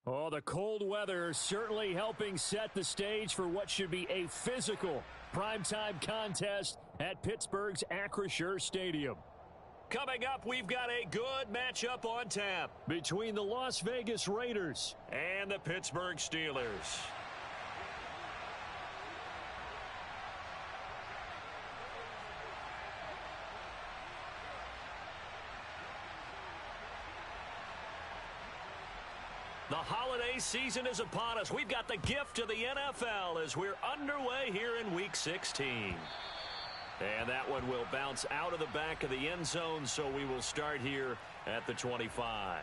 Oh, the cold weather certainly helping set the stage for what should be a physical primetime contest at Pittsburgh's Acrisure Stadium. Coming up, we've got a good matchup on tap between the Las Vegas Raiders and the Pittsburgh Steelers. The holiday season is upon us. We've got the gift of the NFL as we're underway here in Week 16. And that one will bounce out of the back of the end zone, so we will start here at the 25.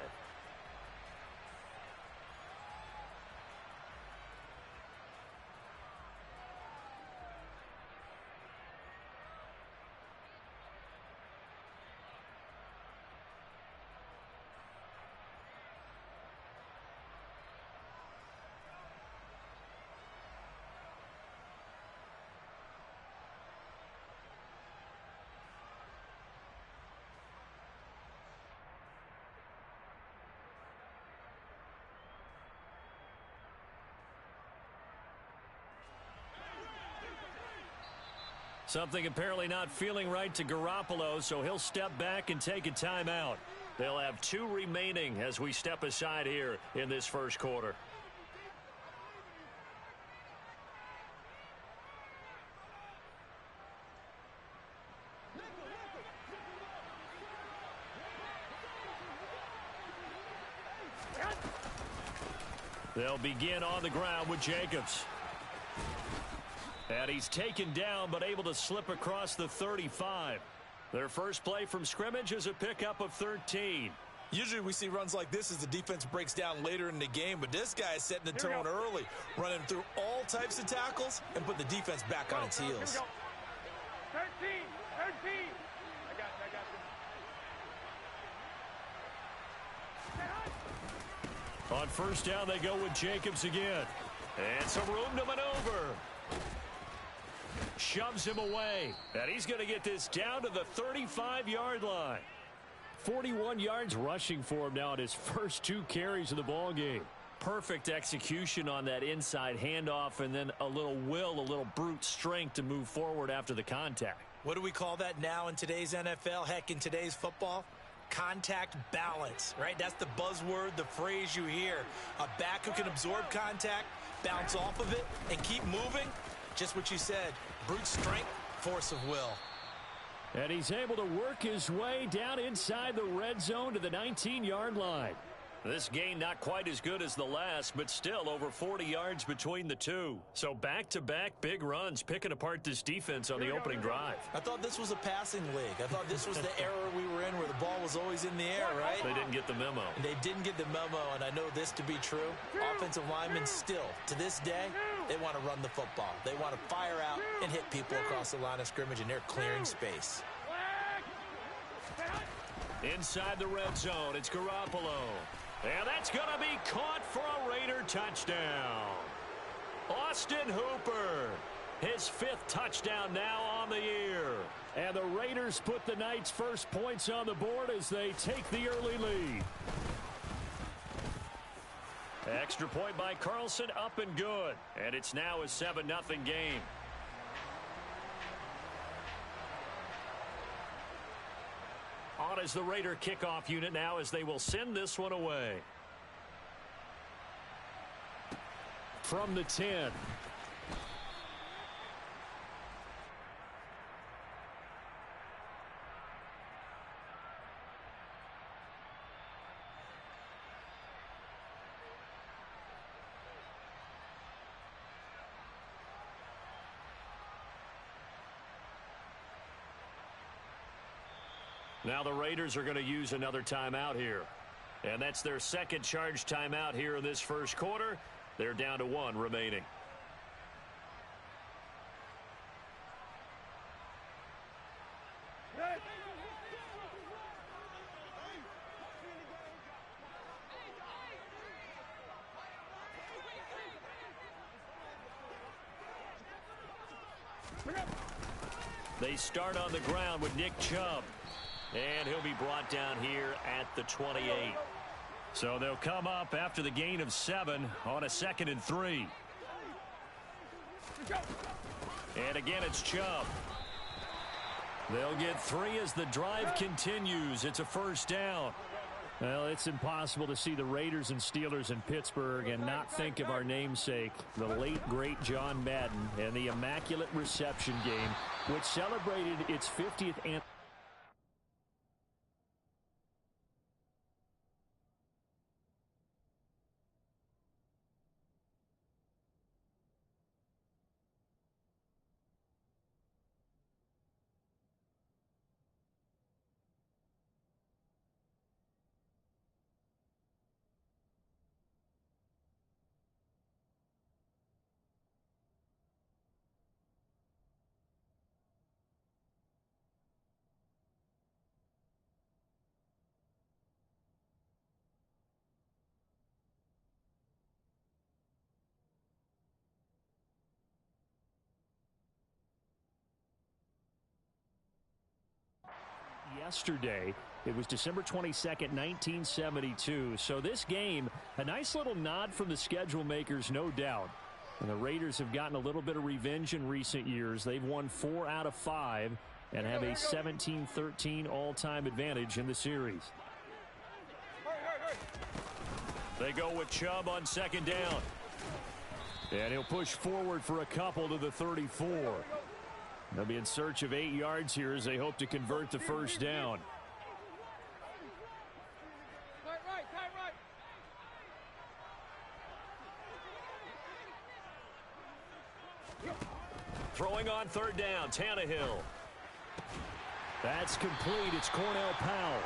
Something apparently not feeling right to Garoppolo, so he'll step back and take a timeout. They'll have 2 remaining as we step aside here in this first quarter. They'll begin on the ground with Jacobs. And he's taken down but able to slip across the 35. Their first play from scrimmage is a pickup of 13. Usually we see runs like this as the defense breaks down later in the game, but this guy is setting the tone early, running through all types of tackles and put the defense back on its heels. 13. I got you. On first down, they go with Jacobs again. And some room to maneuver. Shoves him away. And he's going to get this down to the 35-yard line. 41 yards rushing for him now in his first 2 carries of the ball game. Perfect execution on that inside handoff, and then a little brute strength to move forward after the contact. What do we call that now in today's NFL? Heck, in today's football? Contact balance, right? That's the buzzword, the phrase you hear. A back who can absorb contact, bounce off of it, and keep moving. Just what you said, brute strength, force of will. And he's able to work his way down inside the red zone to the 19-yard line. This gain not quite as good as the last, but still over 40 yards between the two. So back-to-back big runs, picking apart this defense on the opening drive. I thought this was a passing league. I thought this was the era we were in where the ball was always in the air, right? They didn't get the memo. They didn't get the memo, and I know this to be true. Offensive linemen still, to this day, they want to run the football. They want to fire out and hit people across the line of scrimmage, and they're clearing space. Inside the red zone, it's Garoppolo. And that's going to be caught for a Raider touchdown. Austin Hooper, his 5th touchdown now on the year. And the Raiders put the night's first points on the board as they take the early lead. Extra point by Carlson, up and good. And it's now a 7-0 game. On is the Raider kickoff unit now as they will send this one away. From the 10. Now the Raiders are going to use another timeout here. And that's their second charge timeout here in this first quarter. They're down to 1 remaining. They start on the ground with Nick Chubb. And he'll be brought down here at the 28. So they'll come up after the gain of 7 on a 2nd and 3. And again, it's Chubb. They'll get 3 as the drive continues. It's a first down. Well, it's impossible to see the Raiders and Steelers in Pittsburgh and not think of our namesake, the late, great John Madden, and the Immaculate Reception game, which celebrated its 50th anniversary. Yesterday, it was December 22nd, 1972. So this game, a nice little nod from the schedule makers, no doubt. And the Raiders have gotten a little bit of revenge in recent years. They've won 4 out of 5 and have a 17-13 all-time advantage in the series. They go with Chubb on 2nd down. And he'll push forward for a couple to the 34. They'll be in search of 8 yards here as they hope to convert the first down. Throwing on 3rd down, Tannehill. That's complete. It's Cornell Powell.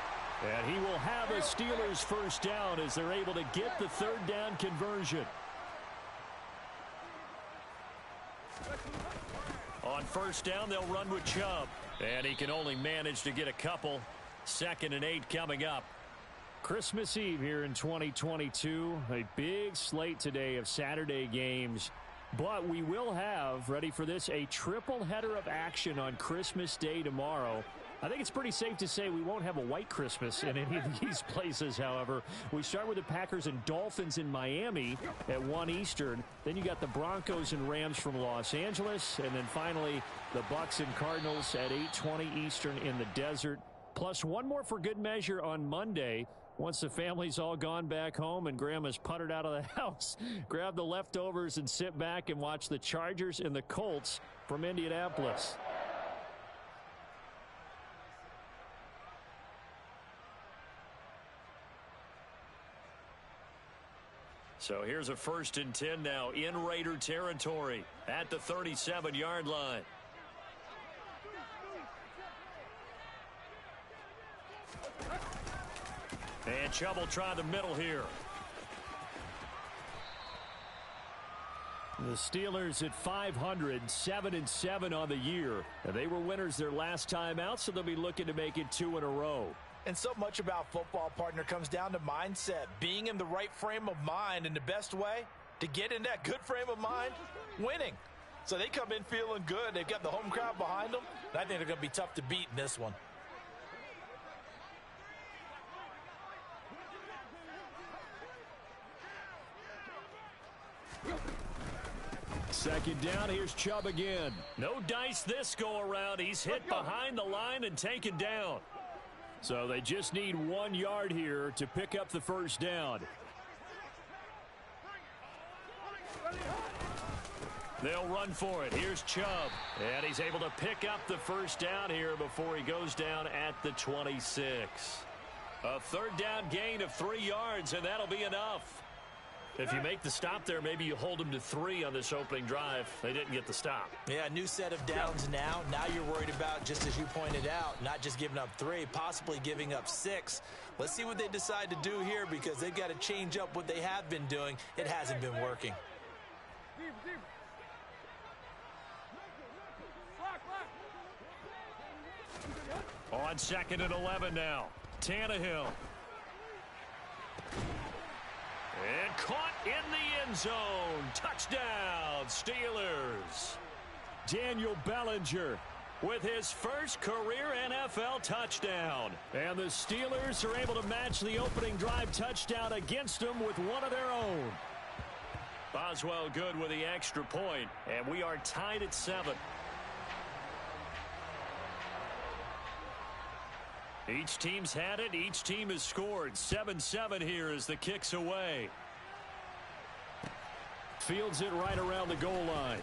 And he will have a Steelers first down as they're able to get the 3rd down conversion. On 1st down, they'll run with Chubb. And he can only manage to get a couple. 2nd and 8 coming up. Christmas Eve here in 2022. A big slate today of Saturday games. But we will have, ready for this, a triple header of action on Christmas Day tomorrow. I think it's pretty safe to say we won't have a white Christmas in any of these places, however. We start with the Packers and Dolphins in Miami at 1 Eastern. Then you got the Broncos and Rams from Los Angeles. And then finally, the Bucs and Cardinals at 8:20 Eastern in the desert. Plus one more for good measure on Monday. Once the family's all gone back home and Grandma's puttered out of the house, grab the leftovers and sit back and watch the Chargers and the Colts from Indianapolis. So here's a 1st and 10 now in Raider territory at the 37-yard line. And Chubb will try the middle here. The Steelers at 500, 7-7 on the year. And they were winners their last time out, so they'll be looking to make it 2 in a row. And so much about football, partner, comes down to mindset. Being in the right frame of mind, and the best way to get in that good frame of mind, winning. So they come in feeling good. They've got the home crowd behind them. And I think they're going to be tough to beat in this one. Second down, here's Chubb again. No dice this go around. He's hit behind the line and taken down. So they just need 1 yard here to pick up the first down. They'll run for it. Here's Chubb. And he's able to pick up the first down here before he goes down at the 26. A 3rd down gain of 3 yards, and that'll be enough. If you make the stop there, maybe you hold them to 3 on this opening drive. They didn't get the stop. Yeah, new set of downs now. Now you're worried about, just as you pointed out, not just giving up 3, possibly giving up 6. Let's see what they decide to do here, because they've got to change up what they have been doing. It hasn't been working. On 2nd and 11 now. Tannehill. And caught in the end zone. Touchdown, Steelers. Daniel Bellinger with his first career NFL touchdown. And the Steelers are able to match the opening drive touchdown against them with one of their own. Boswell good with the extra point, and we are tied at 7. Each team's had it. Each team has scored. 7-7 here as the kick's away. Fields it right around the goal line.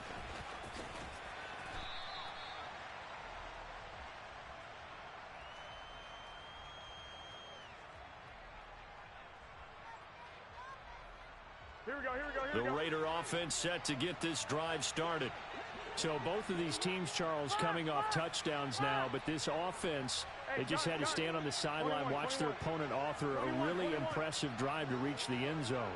Here we go, here we go, here The we go. Raider offense set to get this drive started. So both of these teams, Charles, coming off touchdowns now, but this offense, they just had to stand on the sideline, watch their opponent author a really impressive drive to reach the end zone.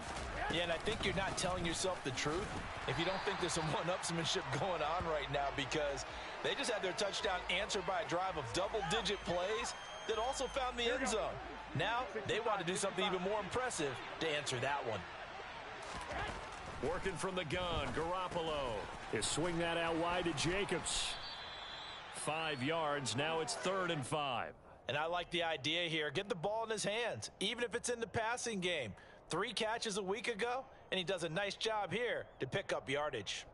Yeah, and I think you're not telling yourself the truth if you don't think there's some one-upsmanship going on right now, because they just had their touchdown answered by a drive of double-digit plays that also found the end zone. Now they want to do something even more impressive to answer that one. Working from the gun, Garoppolo. They swing that out wide to Jacobs. 5 yards. Now it's 3rd and 5. And I like the idea here. Get the ball in his hands, even if it's in the passing game. 3 catches a week ago, and he does a nice job here to pick up yardage.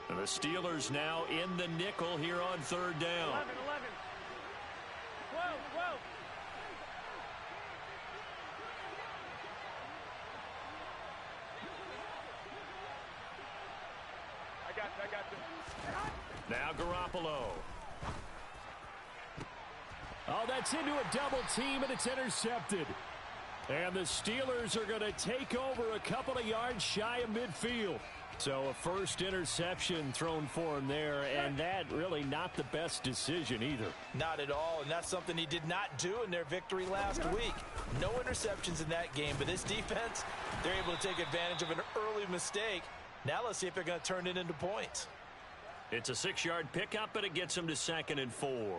And the Steelers now in the nickel here on 3rd down. 11, 12, 12. I got you. Now Garoppolo. Oh, that's into a double team, and it's intercepted. And the Steelers are going to take over a couple of yards shy of midfield. So a first interception thrown for him there, and that really not the best decision either. Not at all, and that's something he did not do in their victory last week. No interceptions in that game, but this defense, they're able to take advantage of an early mistake. Now let's see if they're going to turn it into points. It's a 6-yard pickup, and it gets him to 2nd and 4.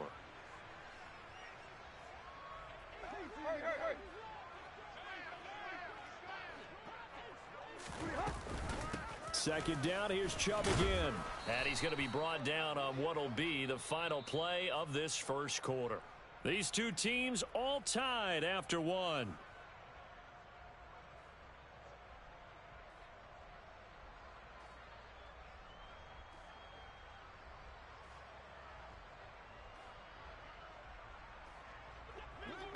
Second down, here's Chubb again. And he's going to be brought down on what will be the final play of this first quarter. These two teams all tied after 1.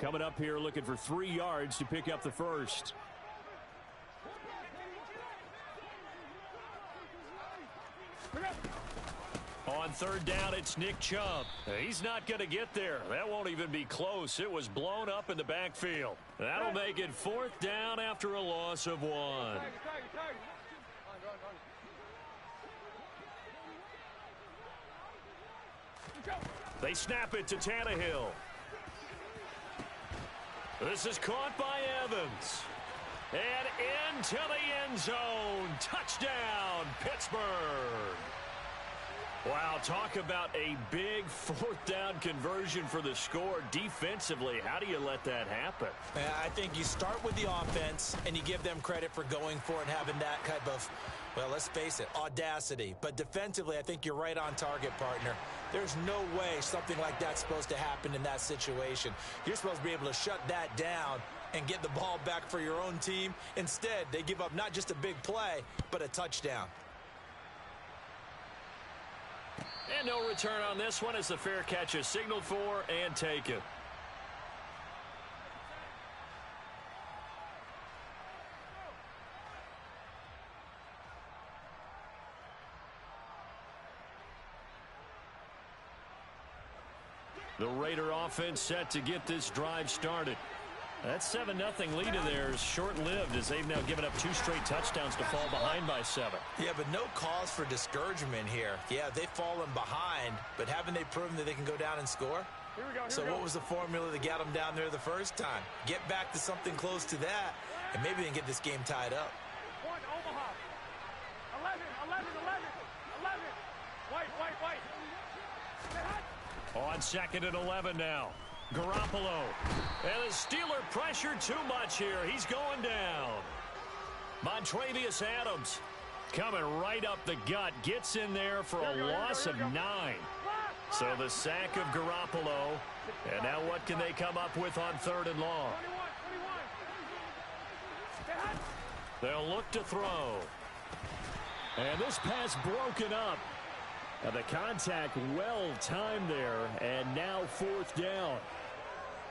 Coming up here looking for 3 yards to pick up the first. On 3rd down, it's Nick Chubb. He's not going to get there. That won't even be close. It was blown up in the backfield. That'll make it 4th down after a loss of 1. They snap it to Tannehill. This is caught by Evans. And into the end zone. Touchdown, Pittsburgh. Wow, talk about a big 4th down conversion for the score. Defensively, how do you let that happen? I think you start with the offense, and you give them credit for going for it and having that type of, well, let's face it, audacity. But defensively, I think you're right on target, partner. There's no way something like that's supposed to happen in that situation. You're supposed to be able to shut that down and get the ball back for your own team. Instead, they give up not just a big play, but a touchdown. And no return on this one as the fair catch is signaled for and taken. The Raider offense set to get this drive started. That 7-0 lead of theirs short-lived as they've now given up 2 straight touchdowns to fall behind by 7. Yeah, but no cause for discouragement here. Yeah, they've fallen behind, but haven't they proven that they can go down and score? Here we go, So what was the formula that got them down there the first time? Get back to something close to that, and maybe they can get this game tied up. 1, Omaha. 11, 11, 11, 11. White. On 2nd and 11 now. Garoppolo. And the Steeler pressure too much here. He's going down. Montravius Adams coming right up the gut. Gets in there for a loss of 9. So the sack of Garoppolo. And now what can they come up with on 3rd and long? 21. They'll look to throw. And this pass broken up. And the contact well timed there. And now 4th down.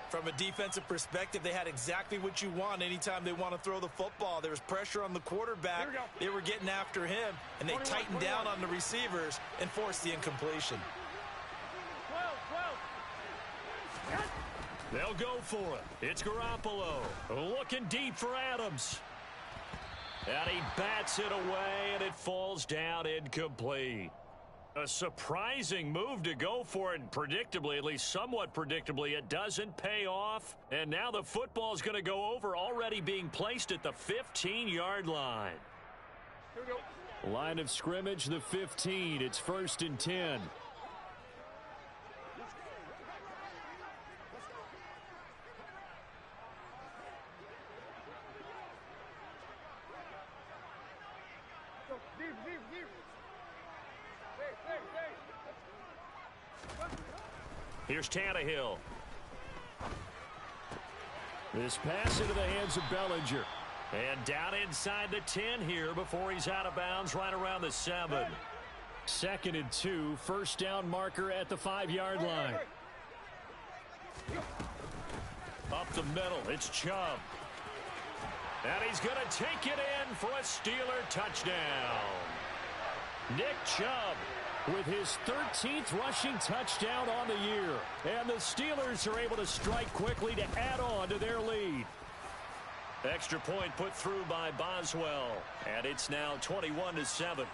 From a defensive perspective, they had exactly what you want anytime they want to throw the football. There was pressure on the quarterback. They were getting after him, and they tightened down on the receivers and forced the incompletion. 12. They'll go for it. It's Garoppolo looking deep for Adams. And he bats it away, and it falls down incomplete. A surprising move to go for it, predictably, at least somewhat predictably. It doesn't pay off, and now the football's going to go over, already being placed at the 15-yard line. Here we go. Line of scrimmage, the 15. It's 1st and 10. Here's Tannehill. This pass into the hands of Bellinger. And down inside the 10 here before he's out of bounds right around the 7. 2nd and 2. 1st down marker at the 5-yard line. Up the middle. It's Chubb. And he's going to take it in for a Steeler touchdown. Nick Chubb with his 13th rushing touchdown on the year. And the Steelers are able to strike quickly to add on to their lead. Extra point put through by Boswell. And it's now 21-7.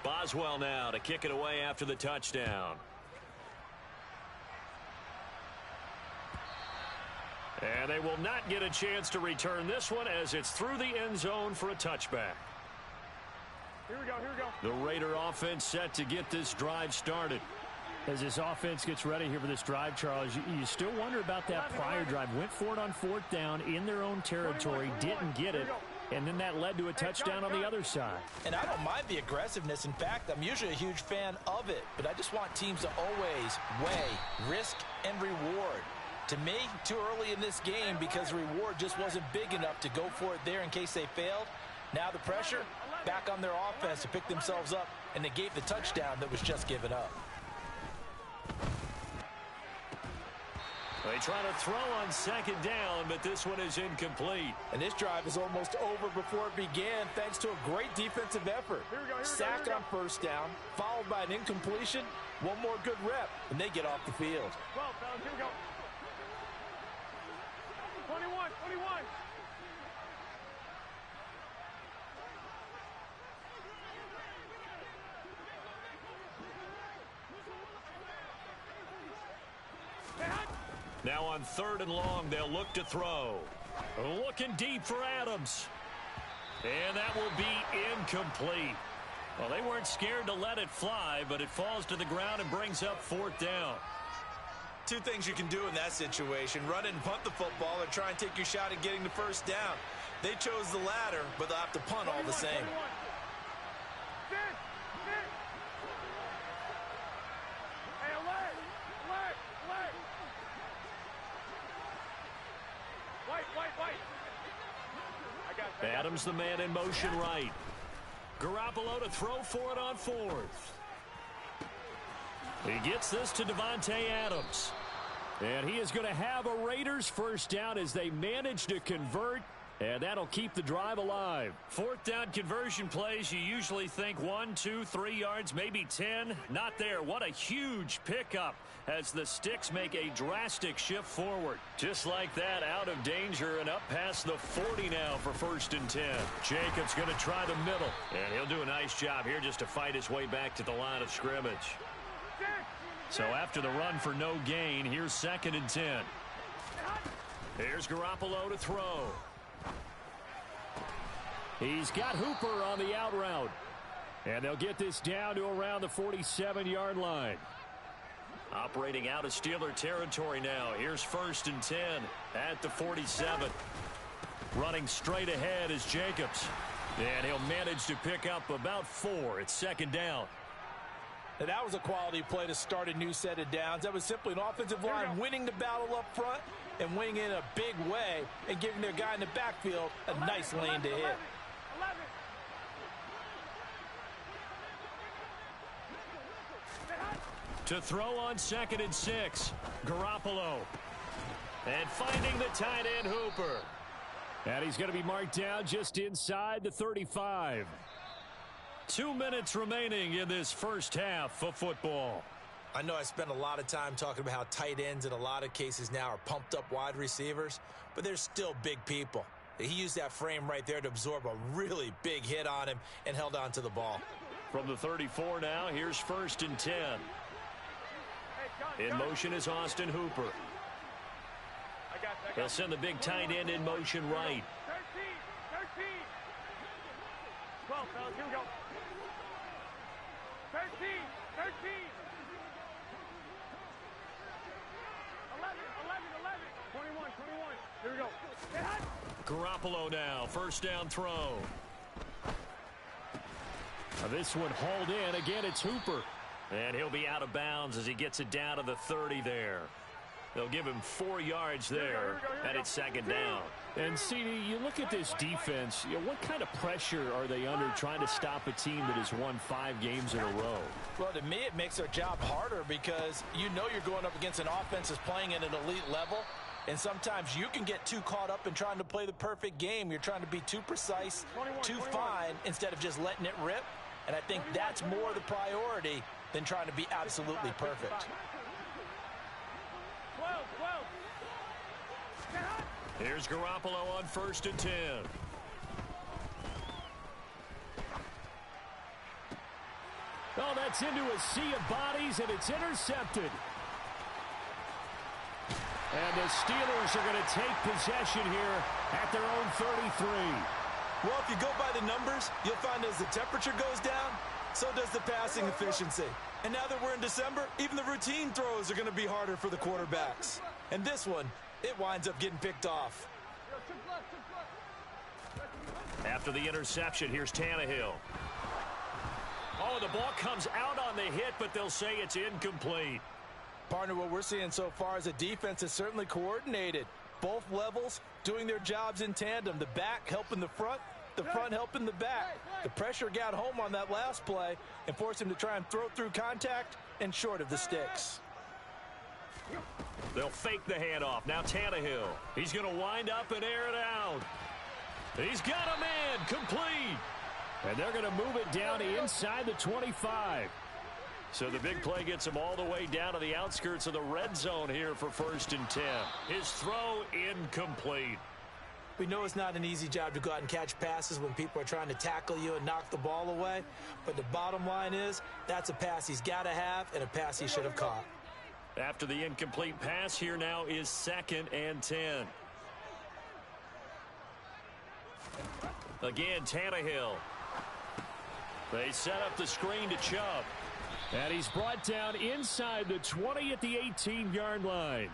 Boswell now to kick it away after the touchdown. And they will not get a chance to return this one as it's through the end zone for a touchback. Here we go. The Raider offense set to get this drive started. As this offense gets ready here for this drive, Charles, you still wonder about that prior drive. Went for it on 4th down in their own territory, didn't get it, and then that led to a touchdown on the other side. And I don't mind the aggressiveness. In fact, I'm usually a huge fan of it, but I just want teams to always weigh risk and reward. To me, too early in this game because the reward just wasn't big enough to go for it there in case they failed. Now the pressure back on their offense to pick themselves up, and they gave the touchdown that was just given up. They try to throw on 2nd down, but this one is incomplete. And this drive is almost over before it began thanks to a great defensive effort. Sack on 1st down, followed by an incompletion. One more good rep, and they get off the field. 12, fellas, here we go. 21. Now on 3rd and long, they'll look to throw. Looking deep for Adams. And that will be incomplete. Well, they weren't scared to let it fly, but it falls to the ground and brings up 4th down. Two things you can do in that situation: run and punt the football, or try and take your shot at getting the 1st down. They chose the latter, but they'll have to punt all the same. Hey, alert! White. I got it. Adams the man in motion right. Garoppolo to throw for it on 4th. He gets this to Davante Adams. And he is going to have a Raiders 1st down as they manage to convert. And that'll keep the drive alive. 4th down conversion plays, you usually think 1, 2, 3 yards, maybe 10. Not there. What a huge pickup as the Sticks make a drastic shift forward. Just like that, out of danger and up past the 40 now for 1st and 10. Jacobs going to try the middle. And he'll do a nice job here just to fight his way back to the line of scrimmage. So after the run for no gain, here's 2nd and 10. Here's Garoppolo to throw. He's got Hooper on the out route. And they'll get this down to around the 47-yard line. Operating out of Steeler territory now. Here's 1st and 10 at the 47. Running straight ahead is Jacobs. And he'll manage to pick up about 4. It's second down. And that was a quality play to start a new set of downs. That was simply an offensive line winning the battle up front and winning in a big way and giving their guy in the backfield a nice lane to hit. 11. To throw on 2nd and 6. Garoppolo. And finding the tight end Hooper. And he's going to be marked down just inside the 35. 2 minutes remaining in this first half of football. I know I spent a lot of time talking about how tight ends in a lot of cases now are pumped up wide receivers, but they're still big people. He used that frame right there to absorb a really big hit on him and held on to the ball. From the 34 now, here's 1st and 10. In motion is Austin Hooper. They'll send the big tight end in motion right. 13. 12, fellas, here we go. 13. 11. 21. Here we go. Garoppolo now, first down throw. This one hauled in. Again, it's Hooper. And he'll be out of bounds as he gets it down to the 30 there. They'll give him 4 yards there, and it's second down. And, CD, you look at this defense, what kind of pressure are they under trying to stop a team that has won 5 games in a row? Well, to me, it makes their job harder because you know you're going up against an offense that's playing at an elite level, and sometimes you can get too caught up in trying to play the perfect game. You're trying to be too precise, too fine, instead of just letting it rip, and I think that's more the priority than trying to be absolutely perfect. 12. Here's Garoppolo on 1st and 10. Oh, that's into a sea of bodies, and it's intercepted. And the Steelers are going to take possession here at their own 33. Well, if you go by the numbers, you'll find as the temperature goes down, so does the passing efficiency. And now that we're in December, even the routine throws are going to be harder for the quarterbacks. And this one, it winds up getting picked off. After the interception, here's Tannehill. Oh, the ball comes out on the hit, but they'll say it's incomplete. Partner, what we're seeing so far is a defense that's certainly coordinated. Both levels doing their jobs in tandem. The back helping the front helping the back. The pressure got home on that last play and forced him to try and throw through contact and short of the sticks. They'll fake the handoff. Now Tannehill. He's going to wind up and air it out. He's got a man complete. And they're going to move it down inside the 25. So the big play gets him all the way down to the outskirts of the red zone here for 1st and 10. His throw incomplete. We know it's not an easy job to go out and catch passes when people are trying to tackle you and knock the ball away. But the bottom line is that's a pass he's got to have and a pass he should have caught. After the incomplete pass, here now is 2nd and 10. Again, Tannehill. They set up the screen to Chubb. And he's brought down inside the 20 at the 18-yard line.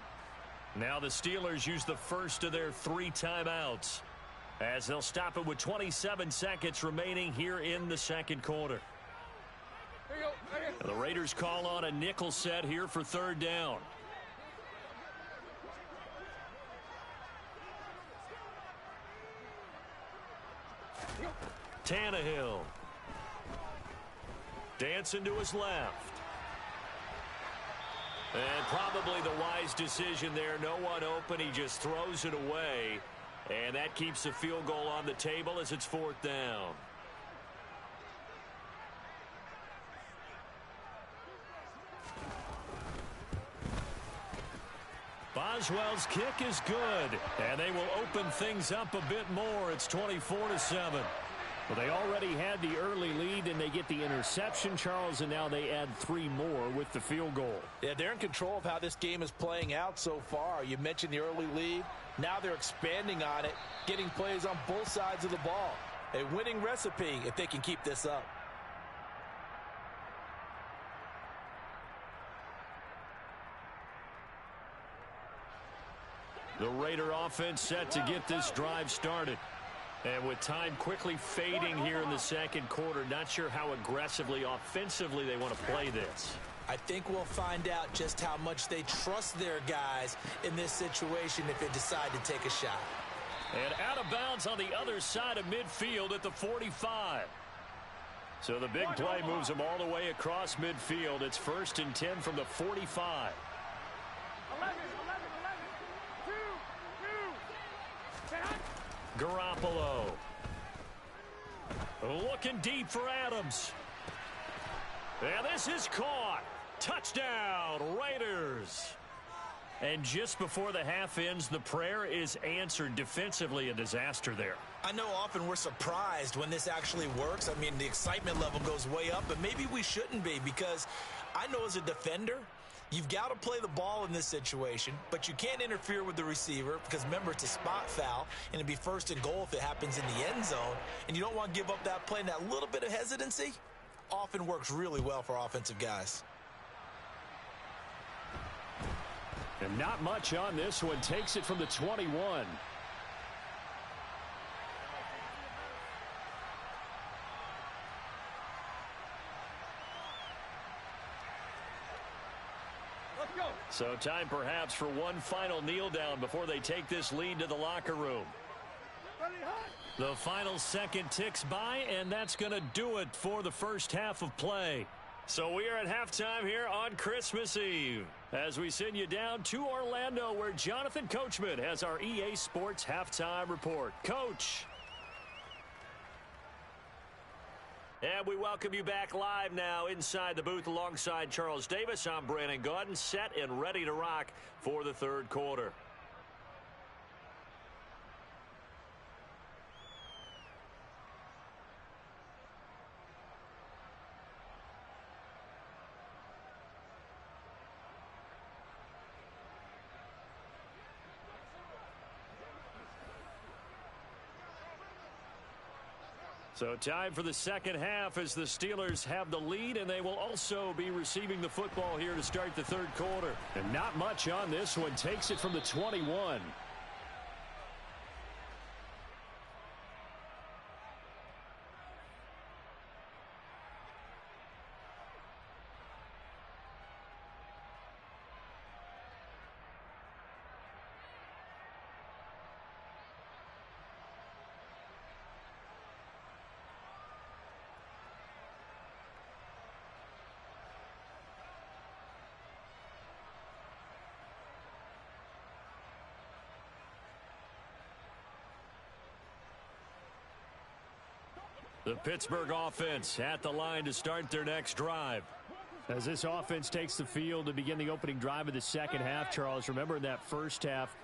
Now the Steelers use the first of their 3 timeouts as they'll stop it with 27 seconds remaining here in the second quarter. The Raiders call on a nickel set here for 3rd down. Tannehill. Dancing to his left. And probably the wise decision there. No one open. He just throws it away. And that keeps the field goal on the table as it's 4th down. Boswell's kick is good. And they will open things up a bit more. It's 24-7. Well, they already had the early lead, and they get the interception, Charles, and now they add 3 more with the field goal. Yeah, they're in control of how this game is playing out so far. You mentioned the early lead. Now they're expanding on it, getting plays on both sides of the ball. A winning recipe if they can keep this up. The Raider offense set to get this drive started. And with time quickly fading here in the second quarter, not sure how aggressively, offensively they want to play this. I think we'll find out just how much they trust their guys in this situation if they decide to take a shot. And out of bounds on the other side of midfield at the 45. So the big play moves them all the way across midfield. It's 1st and 10 from the 45. 11, 2, 2. Garoppolo. Looking deep for Adams. And this is caught. Touchdown, Raiders. And just before the half ends, the prayer is answered. Defensively, a disaster there. I know often we're surprised when this actually works. I mean, the excitement level goes way up, but maybe we shouldn't be, because I know as a defender, you've got to play the ball in this situation, but you can't interfere with the receiver because, remember, it's a spot foul, and it'd be 1st and goal if it happens in the end zone, and you don't want to give up that play. And that little bit of hesitancy often works really well for offensive guys. And not much on this one. Takes it from the 21. Let's go. So time perhaps for one final kneel down before they take this lead to the locker room. Ready, hot. The final second ticks by, and that's going to do it for the first half of play. So we are at halftime here on Christmas Eve as we send you down to Orlando, where Jonathan Coachman has our EA Sports halftime report. Coach. And we welcome you back live now inside the booth alongside Charles Davis. I'm Brandon Gaudin, set and ready to rock for the third quarter. So time for the second half as the Steelers have the lead, and they will also be receiving the football here to start the third quarter. And not much on this one. Takes it from the 21. The Pittsburgh offense at the line to start their next drive. As this offense takes the field to begin the opening drive of the second half, Charles, remember in that first half,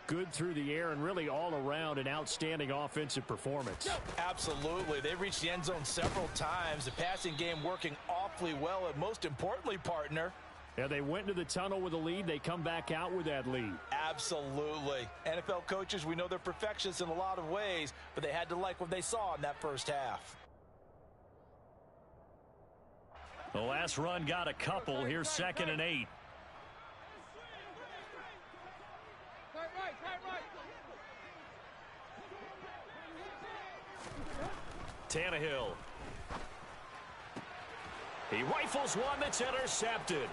good through the air and really all around an outstanding offensive performance. Absolutely. They reached the end zone several times. The passing game working awfully well, and most importantly, partner, yeah, they went into the tunnel with a lead. They come back out with that lead. Absolutely. NFL coaches, we know they're perfectionists in a lot of ways, but they had to like what they saw in that first half. The last run got a couple. Here's 2nd and 8. Tannehill. He rifles one that's intercepted.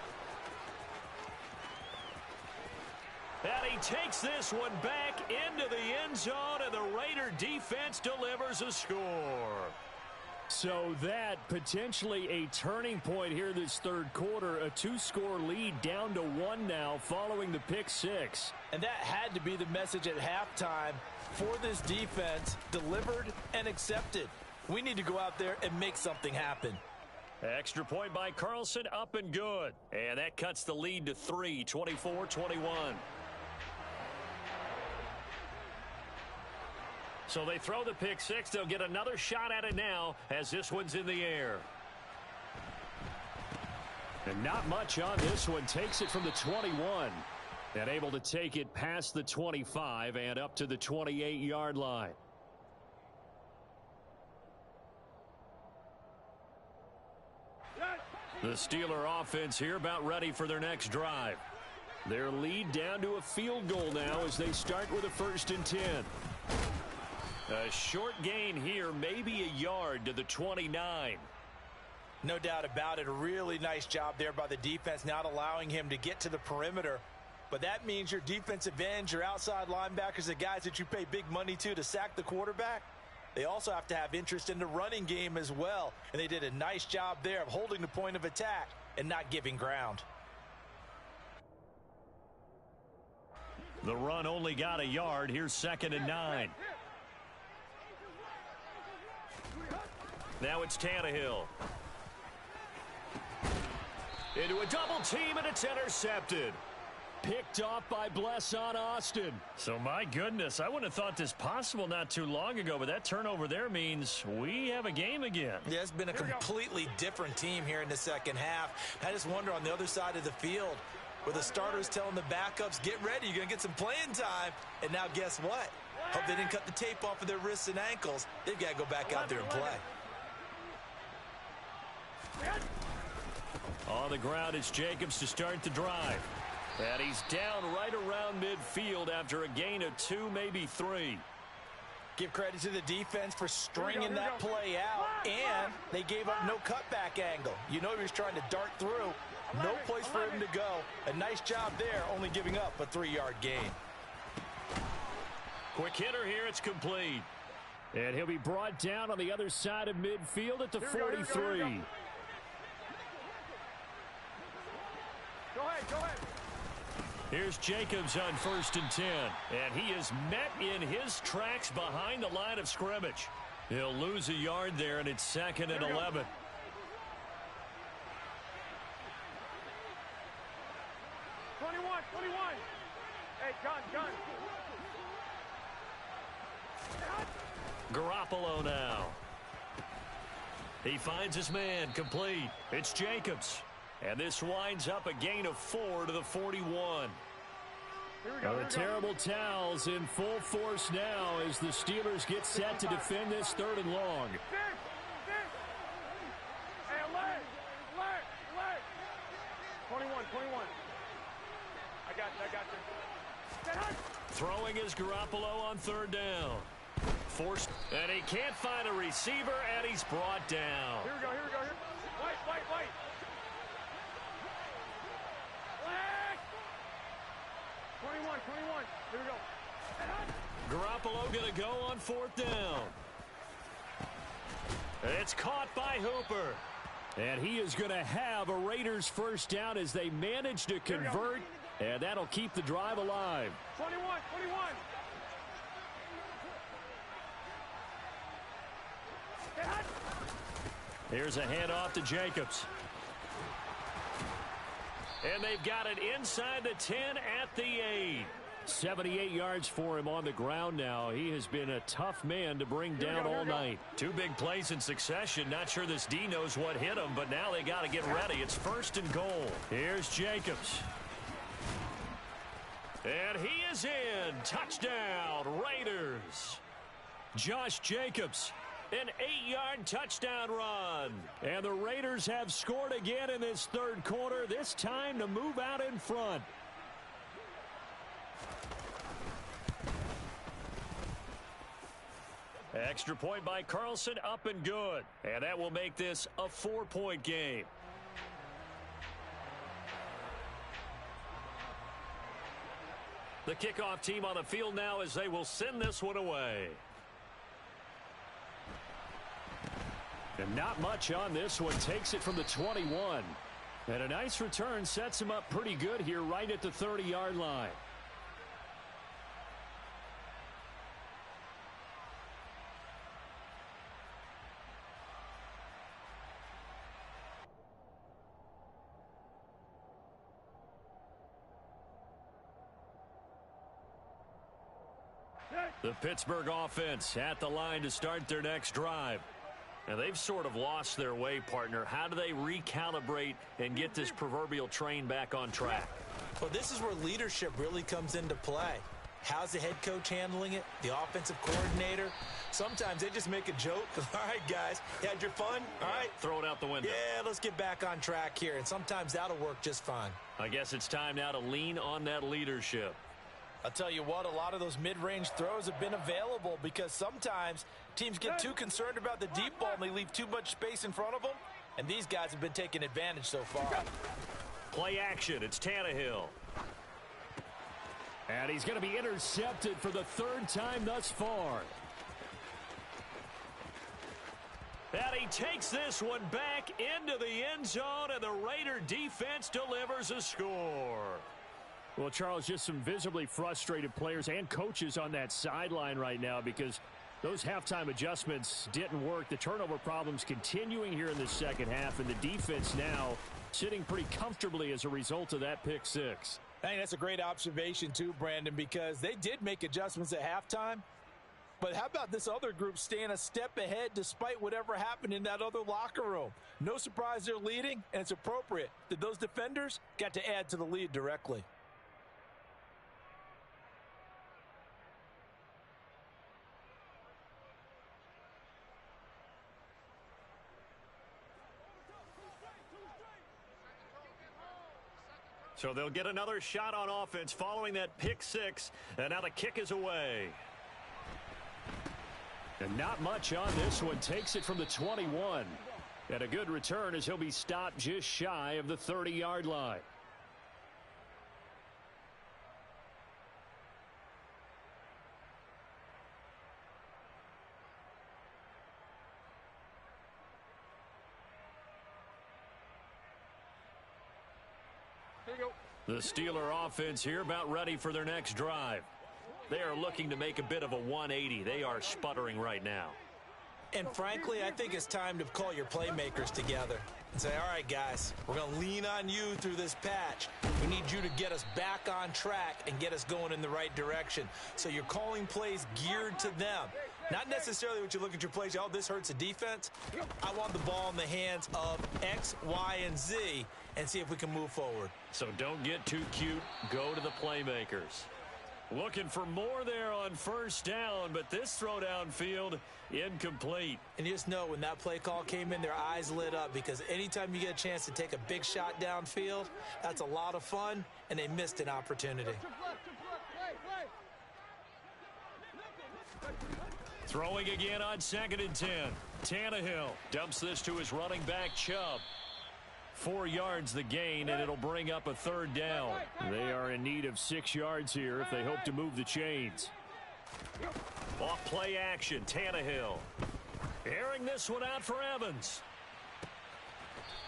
And he takes this one back into the end zone, and the Raider defense delivers a score. So that potentially a turning point here this third quarter. A 2-score lead down to 1 now following the pick 6. And that had to be the message at halftime for this defense, delivered and accepted. We need to go out there and make something happen. Extra point by Carlson, up and good. And that cuts the lead to 3, 24-21. So they throw the pick 6. They'll get another shot at it now as this one's in the air. And not much on this one. Takes it from the 21. And able to take it past the 25 and up to the 28-yard line. The Steeler offense here about ready for their next drive. Their lead down to a field goal now as they start with a 1st and 10. A short gain here, maybe a yard to the 29. No doubt about it. A really nice job there by the defense, not allowing him to get to the perimeter. But that means your defensive ends, your outside linebackers, the guys that you pay big money to sack the quarterback, they also have to have interest in the running game as well. And they did a nice job there of holding the point of attack and not giving ground. The run only got a yard. Here's 2nd and 9. Now it's Tannehill. Into a double team, and it's intercepted. Picked off by Blesson Austin. So, my goodness, I wouldn't have thought this possible not too long ago, but that turnover there means we have a game again. Yeah, it's been a completely different team here in the second half. I just wonder on the other side of the field, where the starters telling the backups, get ready, you're going to get some playing time. And now guess what? Hope they didn't cut the tape off of their wrists and ankles. They've got to go back out there and play. On the ground, it's Jacobs to start the drive. And he's down right around midfield after a gain of 2, maybe 3. Give credit to the defense for stringing that play out, and they gave up no cutback angle. You know he was trying to dart through. No place for him to go. A nice job there, only giving up a 3-yard gain. Quick hitter here, it's complete. And he'll be brought down on the other side of midfield at the 43. Go ahead. Here's Jacobs on 1st and 10. And he is met in his tracks behind the line of scrimmage. He'll lose a yard there, and it's 2nd and 11. Hey, gun. Garoppolo now. He finds his man, complete. It's Jacobs. And this winds up a gain of 4 to the 41. The terrible towels in full force now as the Steelers get set to defend this 3rd and long. Hey, leg. 21. I got you. Throwing is Garoppolo on 3rd down. Forced, and he can't find a receiver, and he's brought down. Here we go. Wait. Leg. 21. Here we go. Garoppolo going to go on 4th down. It's caught by Hooper. And he is going to have a Raiders 1st down as they manage to convert, and that'll keep the drive alive. 21. Here's a handoff to Jacobs. And they've got it inside the 10 at the 8. 78 yards for him on the ground now. He has been a tough man to bring down all night. 2 big plays in succession. Not sure this D knows what hit him, but now they got to get ready. It's 1st and goal. Here's Jacobs. And he is in. Touchdown, Raiders. Josh Jacobs. An 8-yard touchdown run. And the Raiders have scored again in this 3rd quarter, this time to move out in front. Extra point by Carlson, up and good. And that will make this a 4-point game. The kickoff team on the field now as they will send this one away. And not much on this one. Takes it from the 21. And a nice return sets him up pretty good here right at the 30-yard line. The Pittsburgh offense at the line to start their next drive. Now, they've sort of lost their way, partner. How do they recalibrate and get this proverbial train back on track? Well, this is where leadership really comes into play. How's the head coach handling it? The offensive coordinator? Sometimes they just make a joke. All right, guys, you had your fun? All right. Throw it out the window. Yeah, let's get back on track here, and sometimes that'll work just fine. I guess it's time now to lean on that leadership. I'll tell you what, a lot of those mid-range throws have been available because sometimes teams get too concerned about the deep ball and they leave too much space in front of them, and these guys have been taking advantage so far. Play action. It's Tannehill. And he's going to be intercepted for the third time thus far. And he takes this one back into the end zone, and the Raider defense delivers a score. Well, Charles, just some visibly frustrated players and coaches on that sideline right now because those halftime adjustments didn't work. The turnover problems continuing here in the second half, and the defense now sitting pretty comfortably as a result of that pick six. I think that's a great observation too, Brandon, because they did make adjustments at halftime. But how about this other group staying a step ahead despite whatever happened in that other locker room? No surprise they're leading, and it's appropriate that those defenders got to add to the lead directly. So they'll get another shot on offense following that pick six, and now the kick is away. And not much on this one. Takes it from the 21. And a good return as he'll be stopped just shy of the 30-yard line. The Steeler offense here about ready for their next drive. They are looking to make a bit of a 180. They are sputtering right now. And frankly, I think it's time to call your playmakers together and say, all right, guys, we're going to lean on you through this patch. We need you to get us back on track and get us going in the right direction. So you're calling plays geared to them. Not necessarily what you look at your plays, oh, this hurts the defense. I want the ball in the hands of X, Y, and Z and see if we can move forward. So don't get too cute. Go to the playmakers. Looking for more there on first down, but this throw downfield incomplete. And you just know when that play call came in, their eyes lit up because anytime you get a chance to take a big shot downfield, that's a lot of fun, and they missed an opportunity. Throwing again on 2nd and 10. Tannehill dumps this to his running back, Chubb. 4 yards the gain, and it'll bring up a third down. They are in need of 6 yards here if they hope to move the chains. Off play action, Tannehill. Airing this one out for Evans.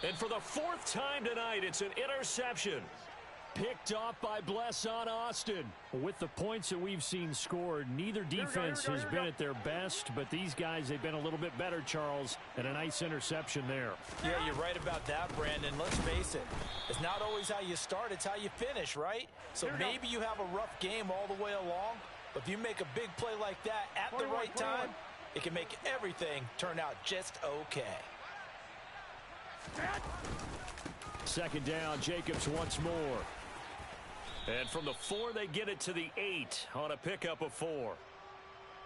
And for the 4th time tonight, it's an interception. Picked off by Blesson Austin. With the points that we've seen scored, neither defense has been at their best, but these guys, they've been a little bit better, Charles, and a nice interception there. Yeah, you're right about that, Brandon. Let's face it. It's not always how you start, it's how you finish, right? So maybe you have a rough game all the way along, but if you make a big play like that at the right time, it can make everything turn out just okay. 2nd down, Jacobs once more. And from the 4, they get it to the 8 on a pickup of 4.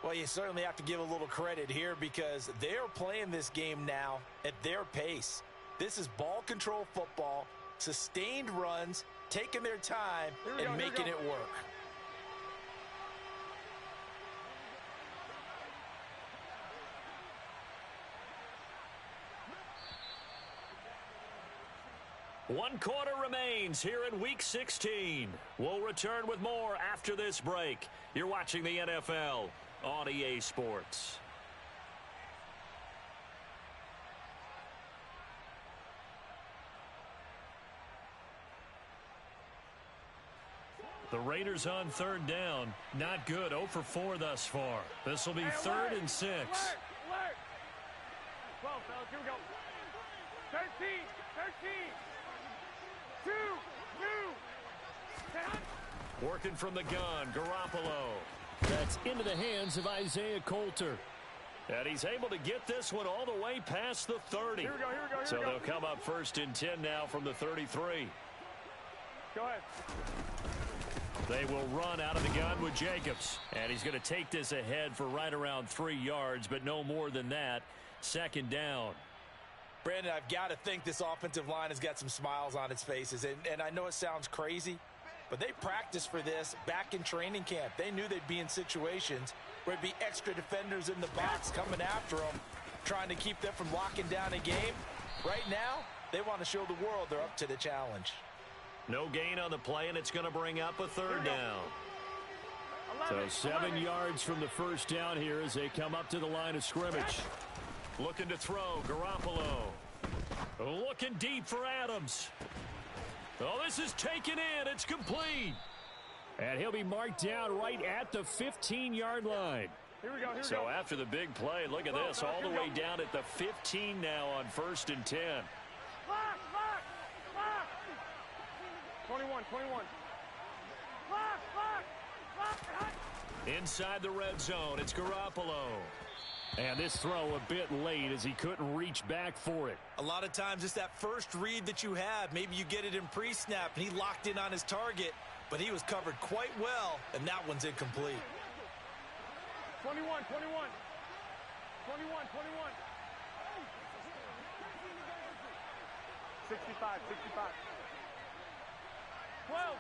Well, you certainly have to give a little credit here because they're playing this game now at their pace. This is ball control football, sustained runs, taking their time, and making it work. One quarter remains here in Week 16. We'll return with more after this break. You're watching the NFL on EA Sports. The Raiders on 3rd down. Not good. 0 for 4 thus far. This will be 3rd and 6. 12, fellas, here we go. 13, 13. 2, 10. Working from the gun, Garoppolo. That's into the hands of Isaiah Coulter. And he's able to get this one all the way past the 30. Here we go, here we go, here so we go. they'll come up 1st and 10 now from the 33. Go ahead. They will run out of the gun with Jacobs. And he's going to take this ahead for right around 3 yards, but no more than that. Second down. Brandon, I've got to think this offensive line has got some smiles on its faces. And I know it sounds crazy, but they practiced for this back in training camp. They knew they'd be in situations where there'd be extra defenders in the box coming after them, trying to keep them from locking down a game. Right now, they want to show the world they're up to the challenge. No gain on the play, and it's going to bring up a third down. So 7 yards from the first down here as they come up to the line of scrimmage. Looking to throw, Garoppolo. Looking deep for Adams. Oh, this is taken in. It's complete. And he'll be marked down right at the 15-yard line. Here we go, here we So go. after the big play, look at this, all the way down at the 15 now on 1st and 10. Lock, lock, lock. 21, 21. Lock, lock, lock, lock. Inside the red zone, it's Garoppolo. And this throw a bit late as he couldn't reach back for it. A lot of times it's that first read that you have. Maybe you get it in pre-snap, and he locked in on his target, but he was covered quite well, and that one's incomplete. 21, 21. 21, 21. 65, 65. 12,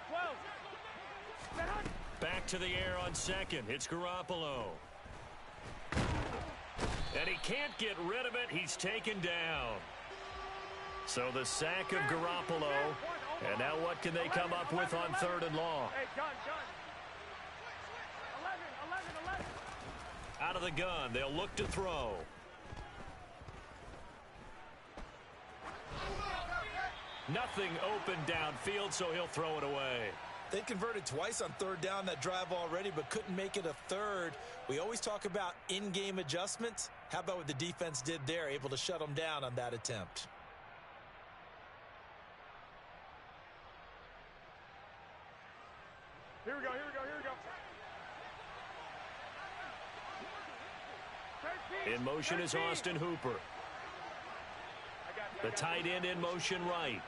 12. Back to the air on second. It's Garoppolo. And he can't get rid of it. He's taken down. So the sack of Garoppolo. And now what can they come up with on 3rd and long? Hey, gun, gun. 11, 11, 11. Out of the gun. They'll look to throw. Nothing open downfield, so he'll throw it away. They converted twice on 3rd down that drive already, but couldn't make it a third. We always talk about in-game adjustments. How about what the defense did there, able to shut them down on that attempt? Here we go, here we go, here we go. 13, In motion is 13. Austin Hooper. I got you, The tight end in motion right.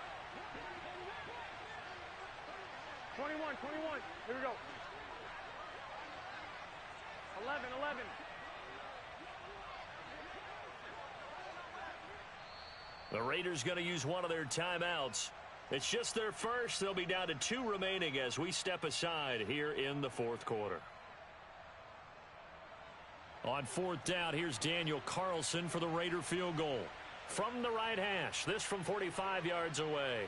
21, 21. Here we go. 11, 11. The Raiders going to use one of their timeouts. It's just their first. They'll be down to 2 remaining as we step aside here in the 4th quarter. On 4th down, here's Daniel Carlson for the Raider field goal. From the right hash, this from 45 yards away.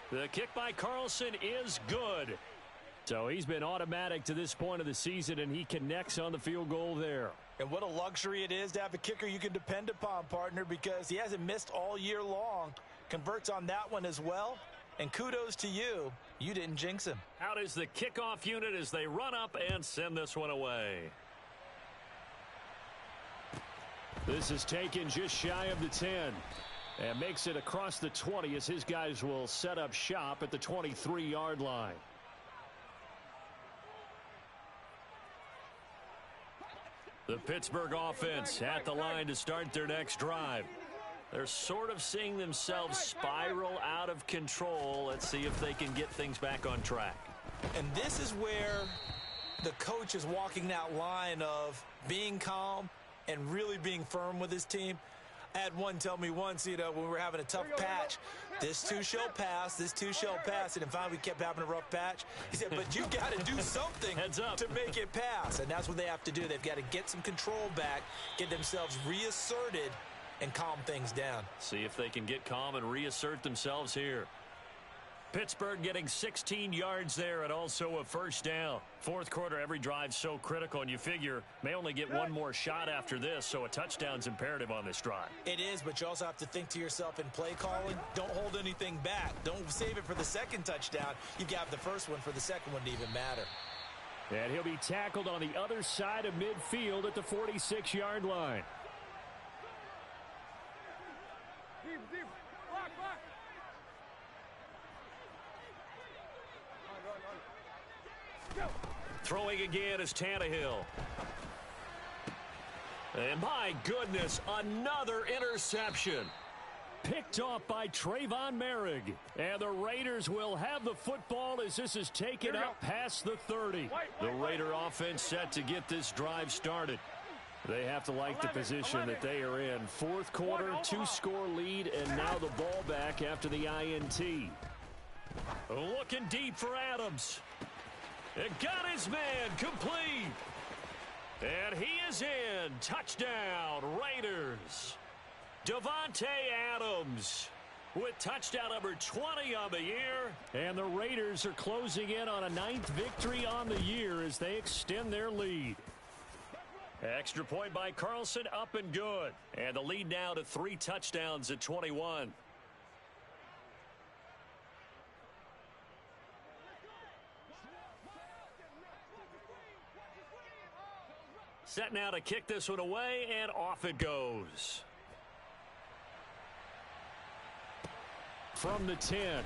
The kick by Carlson is good. So he's been automatic to this point of the season, and he connects on the field goal there. And what a luxury it is to have a kicker you can depend upon, partner, because he hasn't missed all year long. Converts on that one as well. And kudos to you. You didn't jinx him. Out is the kickoff unit as they run up and send this one away. This is taken just shy of the 10. And makes it across the 20 as his guys will set up shop at the 23-yard line. The Pittsburgh offense at the line to start their next drive. They're sort of seeing themselves spiral out of control. Let's see if they can get things back on track. And this is where the coach is walking that line of being calm and really being firm with his team. I had one tell me once, when we were having a tough patch, this too shall pass, this too shall pass. And finally we kept having a rough patch. He said, but you got to do something Heads up. to make it pass. And that's what they have to do. They've got to get some control back, get themselves reasserted, and calm things down. See if they can get calm and reassert themselves here. Pittsburgh getting 16 yards there and also a first down. 4th quarter, every drive so critical, and you figure may only get one more shot after this, so a touchdown's imperative on this drive. It is, but you also have to think to yourself in play calling, don't hold anything back. Don't save it for the second touchdown. You've got the first one for the second one to even matter. And he'll be tackled on the other side of midfield at the 46-yard line. Deep, deep. Lock, lock. Run, run, run. Go. Throwing again is Tannehill. And my goodness, another interception. Picked off by Trayvon Merrick. And the Raiders will have the football as this is taken up past the 30. The Raider offense set to get this drive started. They have to like the position that they are in. Fourth quarter, 2-score lead, and now the ball back after the INT. Looking deep for Adams. It got his man complete. And he is in. Touchdown, Raiders. Davante Adams with touchdown number 20 on the year. And the Raiders are closing in on a 9th victory on the year as they extend their lead. Extra point by Carlson, up and good. And the lead now to 3 touchdowns at 21. Set now to kick this one away, and off it goes. From the 10.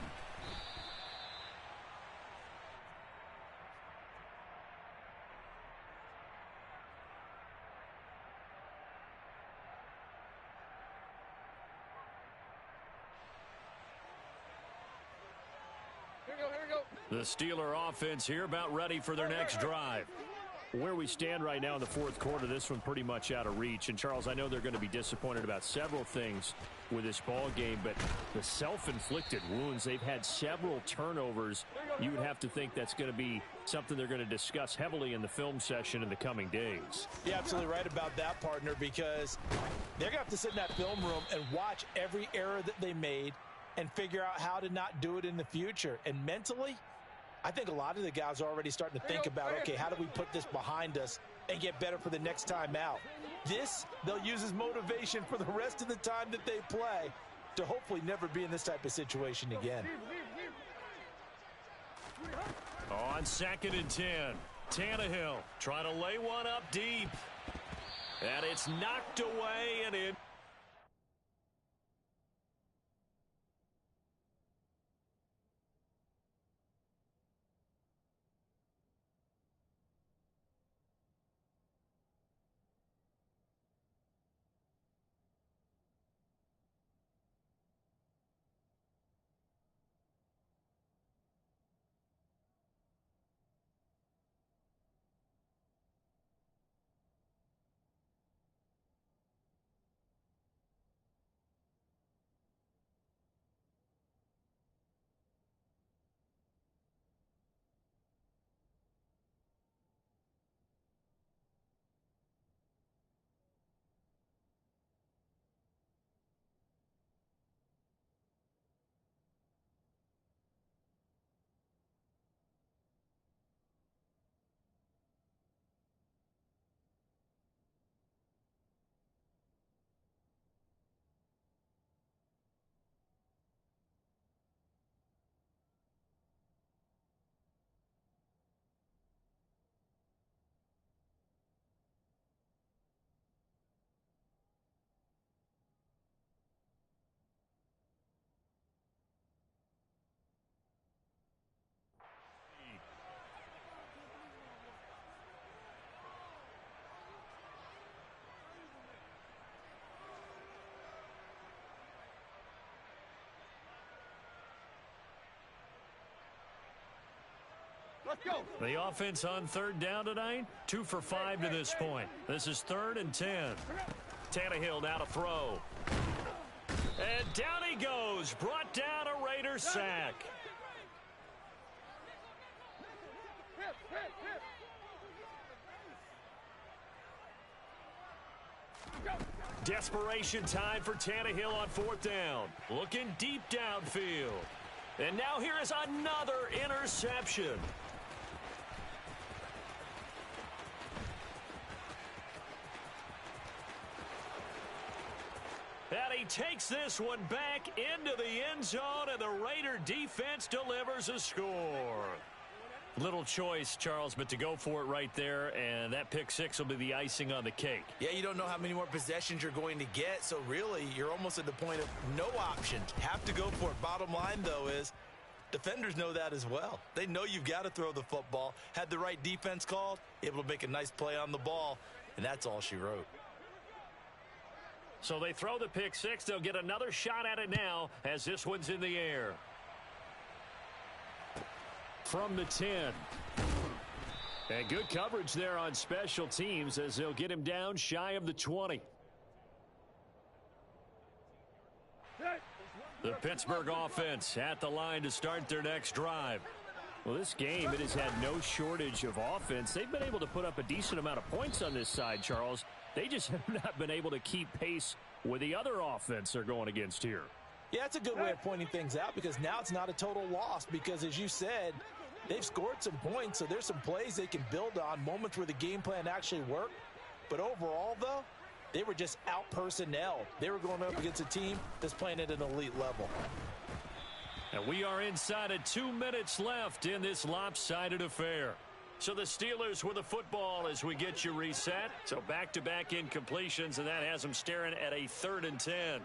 The Steeler offense here about ready for their next drive. Where we stand right now in the fourth quarter, this one pretty much out of reach. And, Charles, I know they're going to be disappointed about several things with this ball game, but the self-inflicted wounds, they've had several turnovers. You would have to think that's going to be something they're going to discuss heavily in the film session in the coming days. You're absolutely right about that, partner, because they're going to have to sit in that film room and watch every error that they made and figure out how to not do it in the future. And mentally, I think a lot of the guys are already starting to think about, okay, how do we put this behind us and get better for the next time out? This, they'll use as motivation for the rest of the time that they play to hopefully never be in this type of situation again. On 2nd and 10, Tannehill trying to lay one up deep. And it's knocked away and in. Let's go. The offense on 3rd down tonight, 2 for 5 to this point. This is 3rd and 10. Tannehill now to throw. And down he goes. Brought down a Raider sack. Desperation time for Tannehill on 4th down. Looking deep downfield. And now here is another interception. And he takes this one back into the end zone, and the Raider defense delivers a score. Little choice, Charles, but to go for it right there, and that pick six will be the icing on the cake. Yeah, you don't know how many more possessions you're going to get, so really you're almost at the point of no options. Have to go for it. Bottom line, though, is defenders know that as well. They know you've got to throw the football. Had the right defense called, able to make a nice play on the ball, and that's all she wrote. So they throw the pick six. They'll get another shot at it now as this one's in the air. From the 10. And good coverage there on special teams as they'll get him down shy of the 20. The Pittsburgh offense at the line to start their next drive. Well, this game, it has had no shortage of offense. They've been able to put up a decent amount of points on this side, Charles. They just have not been able to keep pace with the other offense they're going against here. Yeah, it's a good way of pointing things out because now it's not a total loss because, as you said, they've scored some points, so there's some plays they can build on, moments where the game plan actually worked. But overall, though, they were just out-personnel. They were going up against a team that's playing at an elite level. And we are inside of 2 minutes left in this lopsided affair. So the Steelers with the football as we get you reset. So back-to-back incompletions, and that has them staring at a 3rd and 10.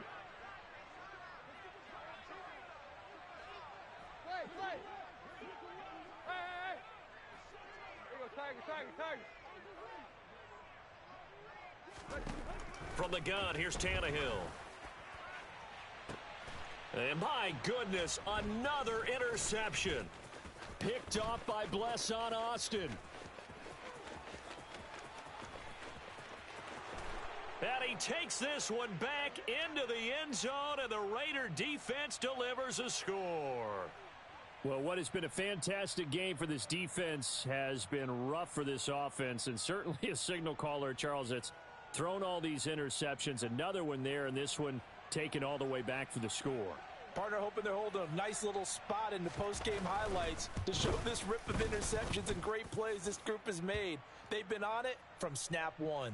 From the gun, here's Tannehill. And my goodness, another interception. Picked off by Blesson Austin. And he takes this one back into the end zone, and the Raider defense delivers a score. Well, what has been a fantastic game for this defense has been rough for this offense, and certainly a signal caller, Charles, that's thrown all these interceptions. Another one there, and this one taken all the way back for the score. Partner hoping they're holding a nice little spot in the post-game highlights to show this rip of interceptions and great plays this group has made. They've been on it from snap one.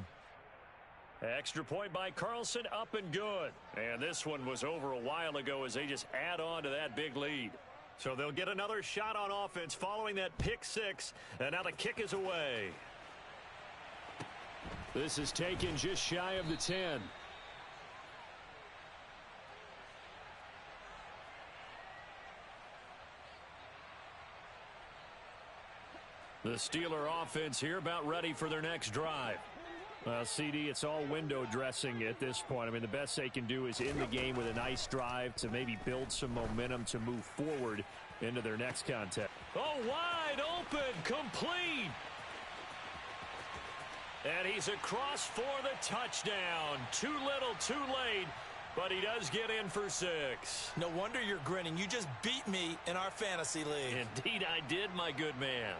Extra point by Carlson, up and good. And this one was over a while ago as they just add on to that big lead. So they'll get another shot on offense following that pick six, and now the kick is away. This is taken just shy of the 10. The Steeler offense here about ready for their next drive. Well, CD, it's all window dressing at this point. I mean, the best they can do is in the game with a nice drive to maybe build some momentum to move forward into their next contest. Oh, wide open, complete. And he's across for the touchdown. Too little, too late, but he does get in for 6. No wonder you're grinning. You just beat me in our fantasy league. Indeed I did, my good man.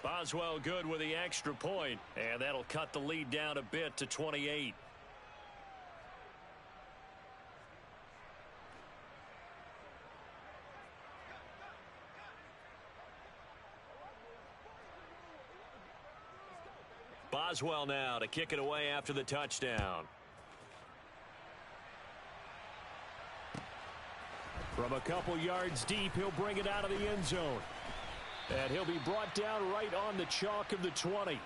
Boswell good with the extra point, and that'll cut the lead down a bit to 28. Boswell now to kick it away after the touchdown. From a couple yards deep, he'll bring it out of the end zone. And he'll be brought down right on the chalk of the 20.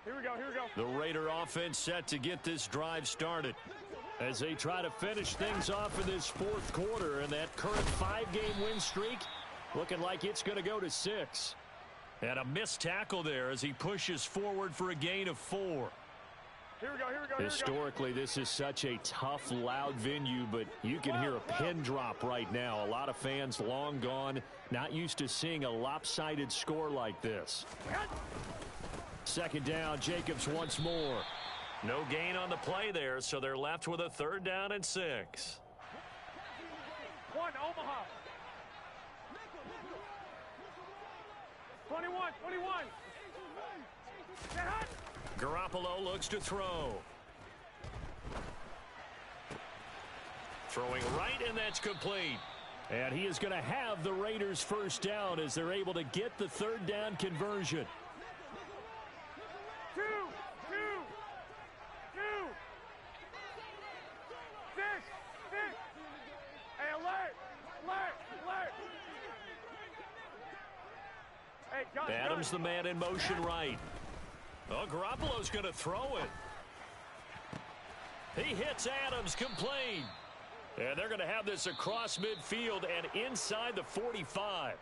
Here we go, here we go. The Raider offense set to get this drive started as they try to finish things off in this 4th quarter, and that current 5-game win streak looking like it's going to go to 6. And a missed tackle there as he pushes forward for a gain of 4. Here we go, here we go. Historically, this is such a tough, loud venue, but you can hear a pin drop right now. A lot of fans long gone, not used to seeing a lopsided score like this. 2nd down, Jacobs once more. No gain on the play there, so they're left with a 3rd down and 6. 1, Omaha. 21, 21. Get hot. Garoppolo looks to throw. Throwing right, and that's complete. And he is going to have the Raiders' 1st down as they're able to get the 3rd down conversion. 2, 2, 2. 6, 6. Hey, alert, alert, alert. Hey, gun, Adams, gun. the man in motion right. Oh, Garoppolo's going to throw it. He hits Adams complete. And they're going to have this across midfield and inside the 45.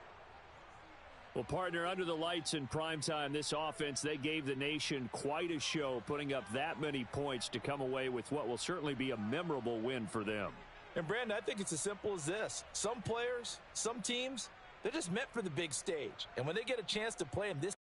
Well, partner, under the lights in primetime, this offense, they gave the nation quite a show, putting up that many points to come away with what will certainly be a memorable win for them. And, Brandon, I think it's as simple as this. Some players, some teams, they're just meant for the big stage. And when they get a chance to play in this